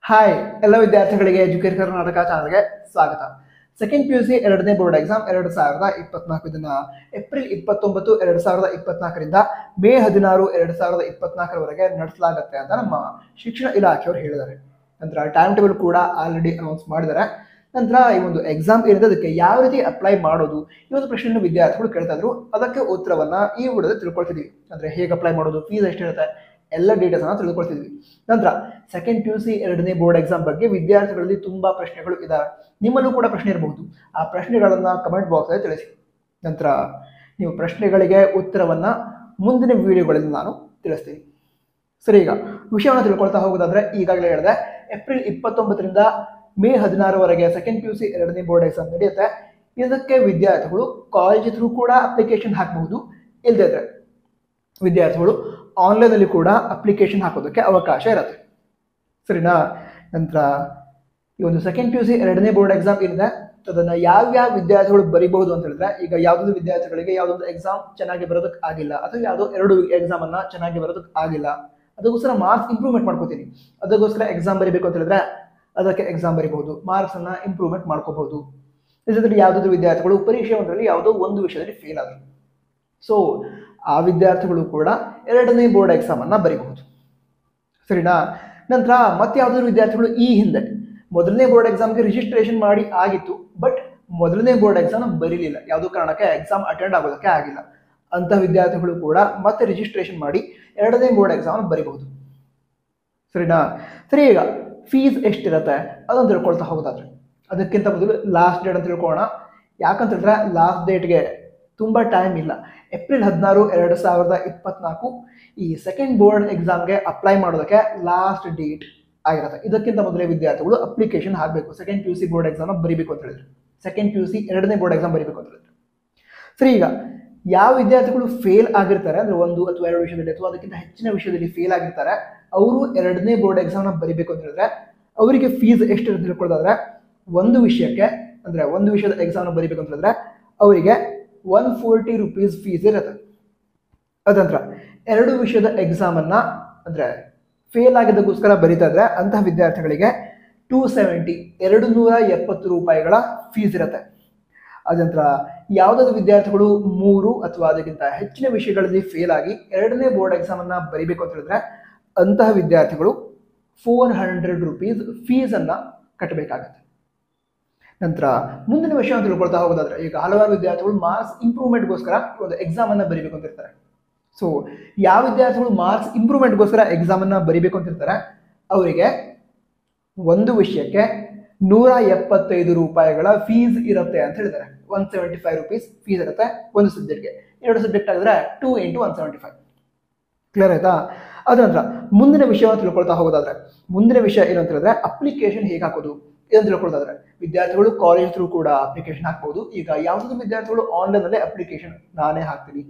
Hi ಎಲ್ಲ ವಿದ್ಯಾರ್ಥಿಗಳಿಗೆ educate Karnataka ಚಾನಲ್ಗೆ ಸ್ವಾಗತ. ಸೆಕೆಂಡ್ PUC ಎರಡನೇ ಬೋರ್ಡ್ ಎಕ್ಸಾಮ್ 2024 ಇದನ್ನ ಏಪ್ರಿಲ್ 29, 2024ರಿಂದ ಮೇ 16, 2024ರವರೆಗೆ ನಡೆಸಲಾಗುತ್ತೆ ಅಂತ ನಮ್ಮ ಶಿಕ್ಷಣ ಇಲಾಖೆಯವರು ಹೇಳಿದ್ದಾರೆ. ನಂತರ ಟೈಮ್ ಟೇಬಲ್ ಕೂಡ ಆಲ್ರೆಡಿ ಅನೌನ್ಸ್ ಮಾಡಿದ್ದಾರೆ. ನಂತರ ಈ ಒಂದು ಎಕ್ಸಾಮ್ ಏನಿದೆ ಅದಕ್ಕೆ ಯಾವ ರೀತಿ ಅಪ್ಲೈ ಮಾಡೋದು ಈ ಒಂದು ಪ್ರಶ್ನೆಯನ್ನು ವಿದ್ಯಾರ್ಥಿಗಳು ಕೇಳ್ತಾ ಇದ್ರು. ಅದಕ್ಕೆ ಉತ್ತರವನ್ನ ಈ ವಿಡಿಯೋದಲ್ಲಿ ತಿಳ್ಕೊಳ್ತಿದ್ವಿ. ಅಂದ್ರೆ ಹೇಗೆ ಅಪ್ಲೈ ಮಾಡೋದು, ಫೀಸ್ ಎಷ್ಟಿರುತ್ತೆ, ಎಲ್ಲ ಡೀಟೇಲ್ಸ್ ಅನ್ನ ತಿಳ್ಕೊಳ್ತಿದ್ವಿ. ನಂತರ ಸೆಕೆಂಡ್ PUC ಎರಡನೇ ಬೋರ್ಡ್ ಎಕ್ಸಾಮ್ ಬಗ್ಗೆ ವಿದ್ಯಾರ್ಥಿಗಳಲ್ಲಿ ತುಂಬಾ ಪ್ರಶ್ನೆಗಳು ಇದಾವೆ. ನಿಮ್ಮಲ್ಲೂ ಕೂಡ ಪ್ರಶ್ನೆ ಇರಬಹುದು. ಆ ಪ್ರಶ್ನೆಗಳನ್ನ ಕಮೆಂಟ್ ಬಾಕ್ಸ್ ಅಲ್ಲಿ ತಿಳಿಸಿ. ನಂತರ ನೀವು ಪ್ರಶ್ನೆಗಳಿಗೆ ಉತ್ತರವನ್ನ ಮುಂದಿನ ವಿಡಿಯೋಗಳಲ್ಲಿ ನಾನು ತಿಳಿಸ್ತೀನಿ. ಸರಿ, ಈಗ ವಿಷಯವನ್ನು ತಿಳ್ಕೊಳ್ತಾ ಹೋಗೋದಾದ್ರೆ ಈಗಾಗಲೇ ಹೇಳಿದೆ, ಏಪ್ರಿಲ್ 29ರಿಂದ ಮೇ 16ರವರೆಗೆ ಸೆಕೆಂಡ್ PUC ಎರಡನೇ ಬೋರ್ಡ್ ಎಕ್ಸಾಮ್ ನಡೆಯುತ್ತೆ. ಇದಕ್ಕೆ ವಿದ್ಯಾರ್ಥಿಗಳು ಕಾಲೇಜ್ ಥ್ರೂ ಕೂಡ ಅಪ್ಲಿಕೇಶನ್ ಹಾಕಬಹುದು. ಇಲ್ಲದೇ ಇದ್ರೆ ವಿದ್ಯಾರ್ಥಿಗಳು ಆನ್ಲೈನ್ ಅಲ್ಲಿ ಕೂಡ ಅಪ್ಲಿಕೇಶನ್ ಹಾಕೋದಕ್ಕೆ ಅವಕಾಶ ಇರುತ್ತೆ. ಸರಿನಾ? ನಂತರ ಈ ಒಂದು ಸೆಕೆಂಡ್ PUC ಎರಡನೇ ಬೋರ್ಡ್ ಎಕ್ಸಾಮ್ ಏನಿದೆ ಅದನ್ನ ಯಾವ್ಯಾವ ವಿದ್ಯಾರ್ಥಿಗಳು ಬರೀಬಹುದು ಅಂತ ಹೇಳಿದ್ರೆ, ಈಗ ಯಾವ್ದೊಂದು ವಿದ್ಯಾರ್ಥಿಗಳಿಗೆ ಯಾವ್ದೊಂದು ಎಕ್ಸಾಮ್ ಚೆನ್ನಾಗಿ ಬರೋದಕ್ಕೆ ಆಗಿಲ್ಲ ಅಥವಾ ಯಾವುದೋ ಎರಡು ಎಕ್ಸಾಮ್ ಅನ್ನ ಚೆನ್ನಾಗಿ ಬರೋದಕ್ಕೆ ಆಗಿಲ್ಲ, ಅದಕ್ಕೋಸ್ಕರ ಮಾರ್ಕ್ಸ್ ಇಂಪ್ರೂವ್ಮೆಂಟ್ ಮಾಡ್ಕೋತೀನಿ, ಅದಕ್ಕೋಸ್ಕರ ಎಕ್ಸಾಮ್ ಬರೀಬೇಕು ಅಂತ ಹೇಳಿದ್ರೆ ಅದಕ್ಕೆ ಎಕ್ಸಾಮ್ ಬರೀಬಹುದು, ಮಾರ್ಕ್ಸ್ ಅನ್ನ ಇಂಪ್ರೂವ್ಮೆಂಟ್ ಮಾಡ್ಕೋಬಹುದು. ಇದರಲ್ಲಿ ಯಾವ್ದಾದ್ರು ವಿದ್ಯಾರ್ಥಿಗಳು ಪರೀಕ್ಷೆ ಒಂದರಲ್ಲಿ ಯಾವುದೋ ಒಂದು ವಿಷಯದಲ್ಲಿ ಫೇಲ್ ಆದರು, ಸೊ ಆ ವಿದ್ಯಾರ್ಥಿಗಳು ಕೂಡ ಎರಡನೇ ಬೋರ್ಡ್ ಎಕ್ಸಾಮ್ ಅನ್ನ ಬರೀಬಹುದು. ಸರಿನಾ? ನಂತರ ಮತ್ತೆ ಯಾವ್ದಾದ್ರು ವಿದ್ಯಾರ್ಥಿಗಳು ಈ ಹಿಂದೆ ಮೊದಲನೇ ಬೋರ್ಡ್ ಎಕ್ಸಾಮ್ಗೆ ರಿಜಿಸ್ಟ್ರೇಷನ್ ಮಾಡಿ ಆಗಿತ್ತು, ಬಟ್ ಮೊದಲನೇ ಬೋರ್ಡ್ ಎಕ್ಸಾಮ್ ಬರೀಲಿಲ್ಲ, ಯಾವುದೋ ಕಾರಣಕ್ಕೆ ಎಕ್ಸಾಮ್ ಅಟೆಂಡ್ ಆಗೋದಕ್ಕೆ ಆಗಿಲ್ಲ, ಅಂತ ವಿದ್ಯಾರ್ಥಿಗಳು ಕೂಡ ಮತ್ತೆ ರಿಜಿಸ್ಟ್ರೇಷನ್ ಮಾಡಿ ಎರಡನೇ ಬೋರ್ಡ್ ಎಕ್ಸಾಮ್ ಬರೀಬಹುದು. ಸರಿನಾ? ಸರಿ, ಈಗ ಫೀಸ್ ಎಷ್ಟಿರುತ್ತೆ ಅದನ್ನು ತಿಳ್ಕೊಳ್ತಾ ಹೋಗೋದಾದ್ರೆ ಅದಕ್ಕಿಂತ ಮೊದಲು ಲಾಸ್ಟ್ ಡೇಟ್ ಅಂತ ತಿಳ್ಕೊಳ್ಳೋಣ. ಯಾಕಂತ ಹೇಳಿದ್ರೆ ಲಾಸ್ಟ್ ಡೇಟ್ಗೆ ತುಂಬಾ ಟೈಮ್ ಇಲ್ಲ. ಏಪ್ರಿಲ್ 16, 2024 ಈ ಸೆಕೆಂಡ್ ಬೋರ್ಡ್ ಎಕ್ಸಾಮ್ಗೆ ಅಪ್ಲೈ ಮಾಡೋದಕ್ಕೆ ಲಾಸ್ಟ್ ಡೇಟ್ ಆಗಿರುತ್ತೆ. ಇದಕ್ಕಿಂತ ಮೊದಲೇ ವಿದ್ಯಾರ್ಥಿಗಳು ಅಪ್ಲಿಕೇಶನ್ ಹಾಕಬೇಕು. ಸೆಕೆಂಡ್ PUC ಬೋರ್ಡ್ ಎಕ್ಸಾಮ್ ಬರೀಬೇಕು ಅಂತ ಹೇಳಿದ್ರೆ, ಸೆಕೆಂಡ್ PUC ಎರಡನೇ ಬೋರ್ಡ್ ಎಕ್ಸಾಮ್ ಬರೀಬೇಕು ಅಂತ ಹೇಳಿದ್ರೆ. ಸರಿ, ಈಗ ಯಾವ ವಿದ್ಯಾರ್ಥಿಗಳು ಫೇಲ್ ಆಗಿರ್ತಾರೆ ಅಂದ್ರೆ ಒಂದು ಅಥವಾ ಎರಡು ವಿಷಯದಲ್ಲಿ ಅಥವಾ ಅದಕ್ಕಿಂತ ಹೆಚ್ಚಿನ ವಿಷಯದಲ್ಲಿ ಫೇಲ್ ಆಗಿರ್ತಾರೆ, ಅವರು ಎರಡನೇ ಬೋರ್ಡ್ ಎಕ್ಸಾಮ್ನ ಬರೀಬೇಕು ಅಂತ ಹೇಳಿದ್ರೆ ಅವರಿಗೆ ಫೀಸ್ ಎಷ್ಟು ತಿಳ್ಕೊಳ್ಳೋದಾದ್ರೆ, ಒಂದು ವಿಷಯಕ್ಕೆ ಅಂದ್ರೆ ಒಂದು ವಿಷಯದ ಎಕ್ಸಾಮ್ನ ಬರೀಬೇಕು ಅಂತ ಹೇಳಿದ್ರೆ ಅವರಿಗೆ 140 ರೂಪೀಸ್ ಫೀಸ್ ಇರುತ್ತೆ. ಅದಂತರ ಎರಡು ವಿಷಯದ ಎಕ್ಸಾಮ್ ಅನ್ನ ಅಂದ್ರೆ ಫೇಲ್ ಆಗಿದ್ದಕ್ಕೋಸ್ಕರ ಬರೀತಾ ಇದ್ರೆ ಅಂತಹ ವಿದ್ಯಾರ್ಥಿಗಳಿಗೆ 270 ರೂಪಾಯಿಗಳ ಫೀಸ್ ಇರುತ್ತೆ. ಅದಂತರ ಯಾವುದಾದ್ರು ವಿದ್ಯಾರ್ಥಿಗಳು 3 ಅಥವಾ ಅದಕ್ಕಿಂತ ಹೆಚ್ಚಿನ ವಿಷಯಗಳಲ್ಲಿ ಫೇಲ್ ಆಗಿ ಎರಡನೇ ಬೋರ್ಡ್ ಎಕ್ಸಾಮ್ ಅನ್ನ ಬರೀಬೇಕು ಅಂತ ಹೇಳಿದ್ರೆ ಅಂತಹ ವಿದ್ಯಾರ್ಥಿಗಳು 400 ರೂಪೀಸ್ ಫೀಸ್ ಅನ್ನ ಕಟ್ಟಬೇಕಾಗತ್ತೆ. ನಂತರ ಮುಂದಿನ ವಿಷಯವನ್ನು ತಿಳ್ಕೊಳ್ತಾ ಹೋಗೋದಾದ್ರೆ, ಈಗ ಹಲವಾರು ವಿದ್ಯಾರ್ಥಿಗಳು ಮಾರ್ಕ್ಸ್ ಇಂಪ್ರೂವ್ಮೆಂಟ್ಗೋಸ್ಕರ ಒಂದು ಎಕ್ಸಾಮ್ ಅನ್ನ ಬರೀಬೇಕು ಅಂತ ಇರ್ತಾರೆ. ಸೊ ಯಾವ ವಿದ್ಯಾರ್ಥಿಗಳು ಮಾರ್ಕ್ಸ್ ಇಂಪ್ರೂವ್ಮೆಂಟ್ಗೋಸ್ಕರ ಎಕ್ಸಾಮ್ ಅನ್ನ ಬರೀಬೇಕು ಅಂತ ಇರ್ತಾರೆ ಅವರಿಗೆ ಒಂದು ವಿಷಯಕ್ಕೆ 175 ರೂಪಾಯಿಗಳ ಫೀಸ್ ಇರುತ್ತೆ ಅಂತ ಹೇಳಿದ್ದಾರೆ. 175 ರೂಪೀಸ್ ಫೀಸ್ ಇರುತ್ತೆ ಒಂದು ಸಬ್ಜೆಕ್ಟ್ಗೆ. ಎರಡು ಸಬ್ಜೆಕ್ಟ್ ಆಗಿದ್ರೆ 2 × 175. ಕ್ಲಿಯರ್ ಆಯ್ತಾ? ಅದ ನಂತರ ಮುಂದಿನ ವಿಷಯವನ್ನು ತಿಳ್ಕೊಳ್ತಾ ಹೋಗೋದಾದ್ರೆ ಮುಂದಿನ ವಿಷಯ ಏನು ಅಂತ ಹೇಳಿದ್ರೆ ಅಪ್ಲಿಕೇಶನ್ ಹೇಗೆ ಹಾಕೋದು ಇದನ್ನು ತಿಳ್ಕೊಳ್ಳೋದಾದ್ರೆ ವಿದ್ಯಾರ್ಥಿಗಳು ಕಾಲೇಜ್ ಥ್ರೂ ಕೂಡ ಅಪ್ಲಿಕೇಶನ್ ಹಾಕಬಹುದು. ಈಗ ಯಾವುದಾದ್ರು ವಿದ್ಯಾರ್ಥಿಗಳು ಆನ್ಲೈನ್ ಅಲ್ಲೇ ಅಪ್ಲಿಕೇಶನ್ ನಾನೇ ಹಾಕ್ತೀನಿ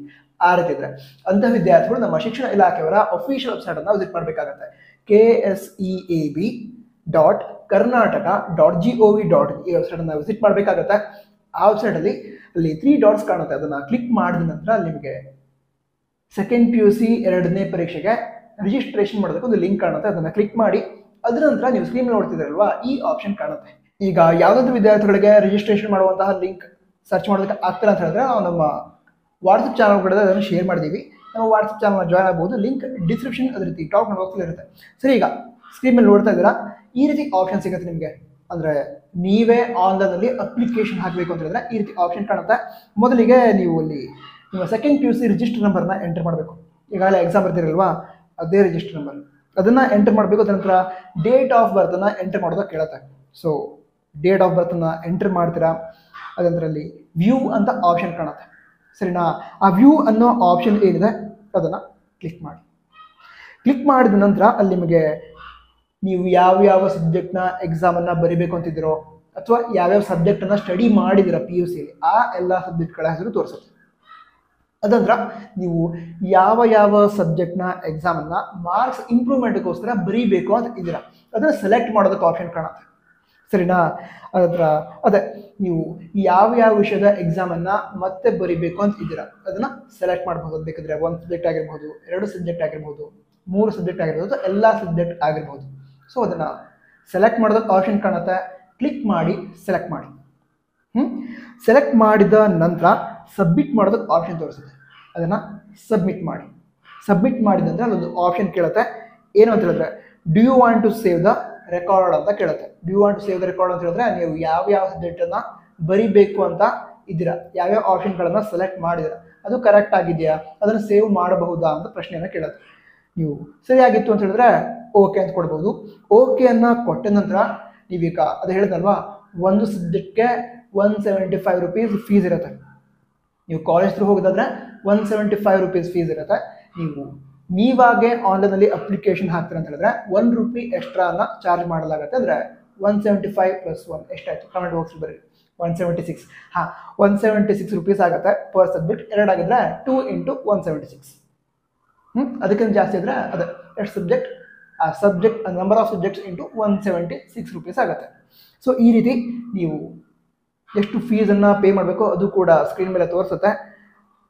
ಆ ರೀತಿ ಇದ್ರೆ ಅಂತಹ ವಿದ್ಯಾರ್ಥಿಗಳು ನಮ್ಮ ಶಿಕ್ಷಣ ಇಲಾಖೆಯವರ ಅಫಿಷಿಯಲ್ ವೆಬ್ಸೈಟ್ ಅನ್ನ ವಿಸಿಟ್ ಮಾಡಬೇಕಾಗತ್ತೆ. KSEAB.Karnataka.gov.in ಈ ವೆಬ್ಸೈಟ್ ಅನ್ನ ವಿಸಿಟ್ ಮಾಡಬೇಕಾಗತ್ತೆ. ಆ ವೆಬ್ಸೈಟ್ ಅಲ್ಲಿ 3 ಡಾಟ್ಸ್ ಕಾಣುತ್ತೆ, ಅದನ್ನ ಕ್ಲಿಕ್ ಮಾಡಿದ ನಂತರ ನಿಮಗೆ ಸೆಕೆಂಡ್ PUC ಎರಡನೇ ಪರೀಕ್ಷೆಗೆ ರಿಜಿಸ್ಟ್ರೇಷನ್ ಮಾಡೋದಕ್ಕೆ ಒಂದು ಲಿಂಕ್ ಕಾಣುತ್ತೆ, ಅದನ್ನ ಕ್ಲಿಕ್ ಮಾಡಿ ಅದರ ನಂತರ ನೀವು ಸ್ಕ್ರೀನ್ ನೋಡ್ತಿದ್ದೀರಲ್ವಾ ಈ ಆಪ್ಷನ್ ಕಾಣುತ್ತೆ. ಈಗ ಯಾವುದಾದ್ರು ವಿದ್ಯಾರ್ಥಿಗಳಿಗೆ ರಿಜಿಸ್ಟ್ರೇಷನ್ ಮಾಡುವಂತಹ ಲಿಂಕ್ ಸರ್ಚ್ ಮಾಡೋದಕ್ಕೆ ಆಗ್ತಿಲ್ಲ ಅಂತ ಹೇಳಿದ್ರೆ ನಾವು ನಮ್ಮ ವಾಟ್ಸಪ್ ಚಾನಲ್ಗಳಲ್ಲಿ ಅದನ್ನು ಶೇರ್ ಮಾಡಿದ್ದೀವಿ. ನಾವು ವಾಟ್ಸಪ್ ಚಾನಲ್ ಜಾಯ್ನ್ ಆಗಬಹುದು. ಲಿಂಕ್ ಡಿಸ್ಕ್ರಿಪ್ಷನ್ ಅದೇ ರೀತಿ ಟಾಪ್ ಬಾಕ್ಸಲ್ಲಿ ಇರುತ್ತೆ. ಸರಿ, ಈಗ ಸ್ಕ್ರೀನ್ ಮೇಲೆ ನೋಡ್ತಾ ಇದ್ದೀರಾ ಈ ರೀತಿ ಆಪ್ಷನ್ ಸಿಗುತ್ತೆ ನಿಮಗೆ. ಅಂದ್ರೆ ನೀವೇ ಆನ್ಲೈನ್ ಅಲ್ಲಿ ಅಪ್ಲಿಕೇಶನ್ ಹಾಕಬೇಕು ಅಂತ ಹೇಳಿದ್ರೆ ಈ ರೀತಿ ಆಪ್ಷನ್ ಕಾಣುತ್ತೆ. ಮೊದಲಿಗೆ ನೀವು ಅಲ್ಲಿ ನಿಮ್ಮ ಸೆಕೆಂಡ್ PUC ರಿಜಿಸ್ಟರ್ ನಂಬರ್ನ ಎಂಟರ್ ಮಾಡಬೇಕು. ಈಗಾಗಲೇ ಎಕ್ಸಾಮ್ ಬರ್ತಿರಲ್ವಾ ಅದೇ ರಿಜಿಸ್ಟರ್ ನಂಬರ್ ಅದನ್ನ ಎಂಟರ್ ಮಾಡಬೇಕು. ನಂತರ ಡೇಟ್ ಆಫ್ ಬರ್ತ್ ಅನ್ನ ಎಂಟರ್ ಮಾಡೋದಕ್ಕೆ ಕೇಳುತ್ತೆ. ಸೊ ಡೇಟ್ ಆಫ್ ಬರ್ತ್ ಅನ್ನ ಎಂಟರ್ ಮಾಡ್ತೀರಾ. ಅದಂತರಲ್ಲಿ ವ್ಯೂ ಅಂತ ಆಪ್ಷನ್ ಕಾಣುತ್ತೆ. ಸರಿನಾ? ಆ ವ್ಯೂ ಅನ್ನೋ ಆಪ್ಷನ್ ಏನಿದೆ ಅದನ್ನ ಕ್ಲಿಕ್ ಮಾಡಿ. ಕ್ಲಿಕ್ ಮಾಡಿದ ನಂತರ ಅಲ್ಲಿ ನಿಮಗೆ ನೀವು ಯಾವ್ಯಾವ ಸಬ್ಜೆಕ್ಟ್ನ ಎಕ್ಸಾಮ್ ಅನ್ನ ಬರೀಬೇಕು ಅಂತಿದ್ದೀರೋ ಅಥವಾ ಯಾವ್ಯಾವ ಸಬ್ಜೆಕ್ಟ್ ಅನ್ನ ಸ್ಟಡಿ ಮಾಡಿದಿರ PUC ಆ ಎಲ್ಲ ಸಬ್ಜೆಕ್ಟ್ಗಳ ಹೆಸರು ತೋರಿಸುತ್ತೆ. ಅದಂದ್ರ ನೀವು ಯಾವ ಸಬ್ಜೆಕ್ಟ್ನ ಎಕ್ಸಾಮ್ ಅನ್ನ ಮಾರ್ಕ್ಸ್ ಇಂಪ್ರೂವ್ಮೆಂಟ್ಗೋಸ್ಕರ ಬರೀಬೇಕು ಅಂತ ಇದ್ದೀರಾ ಅದನ್ನ ಸೆಲೆಕ್ಟ್ ಮಾಡೋದಕ್ಕೆ ಆಪ್ಷನ್ ಕಾಣುತ್ತೆ. ಸರಿನಾ? ಅದಂತರ ಅದೇ ನೀವು ಯಾವ ವಿಷಯದ ಎಕ್ಸಾಮ್ ಅನ್ನ ಮತ್ತೆ ಬರೀಬೇಕು ಅಂತ ಇದ್ದೀರಾ ಅದನ್ನ ಸೆಲೆಕ್ಟ್ ಮಾಡಬಹುದು. ಬೇಕಿದ್ರೆ ಒಂದು ಸಬ್ಜೆಕ್ಟ್ ಆಗಿರ್ಬೋದು, ಎರಡು ಸಬ್ಜೆಕ್ಟ್ ಆಗಿರ್ಬೋದು, ಮೂರು ಸಬ್ಜೆಕ್ಟ್ ಆಗಿರ್ಬೋದು, ಎಲ್ಲ ಸಬ್ಜೆಕ್ಟ್ ಆಗಿರ್ಬೋದು. ಸೊ ಅದನ್ನ ಸೆಲೆಕ್ಟ್ ಮಾಡೋದಕ್ಕೆ ಆಪ್ಷನ್ ಕಾಣುತ್ತೆ, ಕ್ಲಿಕ್ ಮಾಡಿ ಸೆಲೆಕ್ಟ್ ಮಾಡಿ. ಸೆಲೆಕ್ಟ್ ಮಾಡಿದ ನಂತರ ಸಬ್ಮಿಟ್ ಮಾಡೋದಕ್ಕೆ ಆಪ್ಷನ್ ತೋರಿಸುತ್ತೆ, ಅದನ್ನು ಸಬ್ಮಿಟ್ ಮಾಡಿ. ಸಬ್ಮಿಟ್ ಮಾಡಿದ ನಂತರ ಅಲ್ಲೊಂದು ಆಪ್ಷನ್ ಕೇಳುತ್ತೆ, ಏನು ಅಂತ ಹೇಳಿದ್ರೆ do you want to save the record ಅಂತ ಕೇಳುತ್ತೆ. Do you want to save the record ಅಂತ ಹೇಳಿದ್ರೆ ನೀವು ಯಾವ್ಯಾವ ಸಬ್ಜೆಕ್ಟನ್ನು ಬರಿಬೇಕು ಅಂತ ಇದ್ದೀರಾ, ಯಾವ್ಯಾವ ಆಪ್ಷನ್ಗಳನ್ನು ಸೆಲೆಕ್ಟ್ ಮಾಡಿದ್ದೀರಾ, ಅದು ಕರೆಕ್ಟ್ ಆಗಿದೆಯಾ, ಅದನ್ನು ಸೇವ್ ಮಾಡಬಹುದಾ ಅಂತ ಪ್ರಶ್ನೆಯನ್ನು ಕೇಳುತ್ತೆ. ನೀವು ಸರಿಯಾಗಿತ್ತು ಅಂತ ಹೇಳಿದ್ರೆ ಓಕೆ ಅಂತ ಕೊಡ್ಬೋದು. ಓಕೆ ಅನ್ನು ಕೊಟ್ಟ ನಂತರ ನೀವೀಗ ಅದು ಹೇಳಿದ್ನಲ್ವಾ, ಒಂದು ಸಬ್ಜೆಕ್ಟ್ಗೆ 175 ರೂಪೀಸ್ ಫೀಸ್ ಇರುತ್ತೆ. ನೀವು ಕಾಲೇಜ್ ಥ್ರೂ ಹೋಗೋದಾದ್ರೆ 175 ರೂಪೀಸ್ ಫೀಸ್ ಇರುತ್ತೆ. ನೀವಾಗೆ ಆನ್ಲೈನಲ್ಲಿ ಅಪ್ಲಿಕೇಶನ್ ಹಾಕ್ತೀರ ಅಂತ ಹೇಳಿದ್ರೆ 1 ರೂಪಿ ಎಕ್ಸ್ಟ್ರಾನ ಚಾರ್ಜ್ ಮಾಡಲಾಗುತ್ತೆ. ಅಂದರೆ 175 + 1 ಎಷ್ಟಾಯಿತು ಕಮೆಂಟ್ ಬಾಕ್ಸ್ ಬರೀ. 176. 176 ರೂಪೀಸ್ ಆಗುತ್ತೆ ಪರ್ ಸಬ್ಜೆಕ್ಟ್. ಎರಡಾಗಿದ್ರೆ 2 × 176. ಅದಕ್ಕಿಂತ ಜಾಸ್ತಿ ಇದ್ರೆ ಅದೇ ಎಷ್ಟು ಸಬ್ಜೆಕ್ಟ್, ಆ subject number of subjects into 176 rupees ಆಗುತ್ತೆ. ಸೊ ಈ ರೀತಿ ನೀವು ಎಷ್ಟು ಫೀಸನ್ನು ಪೇ ಮಾಡಬೇಕು ಅದು ಕೂಡ ಸ್ಕ್ರೀನ್ ಮೇಲೆ ತೋರಿಸುತ್ತೆ.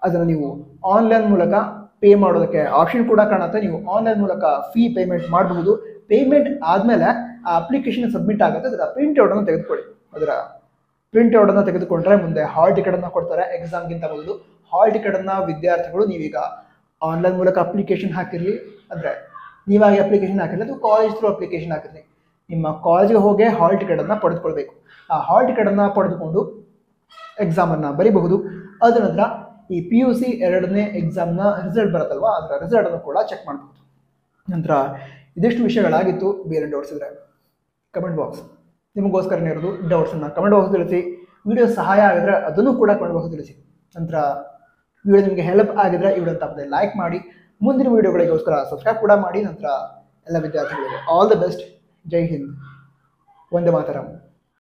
ಅದನ್ನು ನೀವು ಆನ್ಲೈನ್ ಮೂಲಕ ಪೇ ಮಾಡೋದಕ್ಕೆ ಆಪ್ಷನ್ ಕೂಡ ಕಾಣುತ್ತೆ. ನೀವು ಆನ್ಲೈನ್ ಮೂಲಕ ಫೀ ಪೇಮೆಂಟ್ ಮಾಡಬಹುದು. ಪೇಮೆಂಟ್ ಆದಮೇಲೆ ಆ ಅಪ್ಲಿಕೇಶನ್ ಸಬ್ಮಿಟ್ ಆಗುತ್ತೆ. ಅದರ ಪ್ರಿಂಟ್ಔಟನ್ನು ತೆಗೆದುಕೊಳ್ಳಿ. ಅದರ ಪ್ರಿಂಟ್ಔಟನ್ನು ತೆಗೆದುಕೊಂಡ್ರೆ ಮುಂದೆ ಹಾಲ್ ಟಿಕೆಟನ್ನು ಕೊಡ್ತಾರೆ. ಎಕ್ಸಾಮ್ಗಿಂತ ಮೊದಲು ಹಾಲ್ ಟಿಕೆಟನ್ನು ವಿದ್ಯಾರ್ಥಿಗಳು ನೀವೀಗ ಆನ್ಲೈನ್ ಮೂಲಕ ಅಪ್ಲಿಕೇಶನ್ ಹಾಕಿರಲಿ, ಅಂದರೆ ನೀವಾಗಿ ಅಪ್ಲಿಕೇಶನ್ ಹಾಕಿರಲಿ ಅಥವಾ ಕಾಲೇಜ್ ಥ್ರೂ ಅಪ್ಲಿಕೇಶನ್ ಹಾಕಿರಲಿ, ನಿಮ್ಮ ಕಾಲೇಜಿಗೆ ಹೋಗಿ ಹಾಲ್ ಟಿಕೆಟನ್ನು ಪಡೆದುಕೊಳ್ಬೇಕು. ಆ ಹಾಲ್ ಟಿಕೆಟನ್ನು ಪಡೆದುಕೊಂಡು ಎಕ್ಸಾಮನ್ನು ಬರೀಬಹುದು. ಅದ ನಂತರ ಈ PUC 2ನೇ ಎಕ್ಸಾಮ್ನ ರಿಸಲ್ಟ್ ಬರುತ್ತಲ್ವ, ಅದರ ರಿಸಲ್ಟನ್ನು ಕೂಡ ಚೆಕ್ ಮಾಡ್ಬೋದು. ನಂತರ ಇದೆಷ್ಟು ವಿಷಯಗಳಾಗಿತ್ತು. ಬೇರೆ ಡೌಟ್ಸ್ ಇದ್ದರೆ ಕಮೆಂಟ್ ಬಾಕ್ಸ್ ನಿಮಗೋಸ್ಕರನೇ ಇರೋದು. ಡೌಟ್ಸನ್ನು ಕಮೆಂಟ್ ಬಾಕ್ಸ್ ತಿಳಿಸಿ. ವಿಡಿಯೋ ಸಹಾಯ ಆಗಿದ್ರೆ ಅದನ್ನು ಕೂಡ ಕಮೆಂಟ್ ಬಾಕ್ಸ್ ತಿಳಿಸಿ. ನಂತರ ವಿಡಿಯೋ ನಿಮಗೆ ಹೆಲ್ಪ್ ಆಗಿದ್ರೆ ಈ ವಿಡಿಯೋ ತಪ್ಪದೆ ಲೈಕ್ ಮಾಡಿ. ಮುಂದಿನ ವಿಡಿಯೋಗಳಿಗೋಸ್ಕರ ಸಬ್ಸ್ಕ್ರೈಬ್ ಕೂಡ ಮಾಡಿ. ನಂತರ ಎಲ್ಲ ವಿದ್ಯಾರ್ಥಿಗಳಿಗೆ all the best. Jai Hind, Vande Mataram.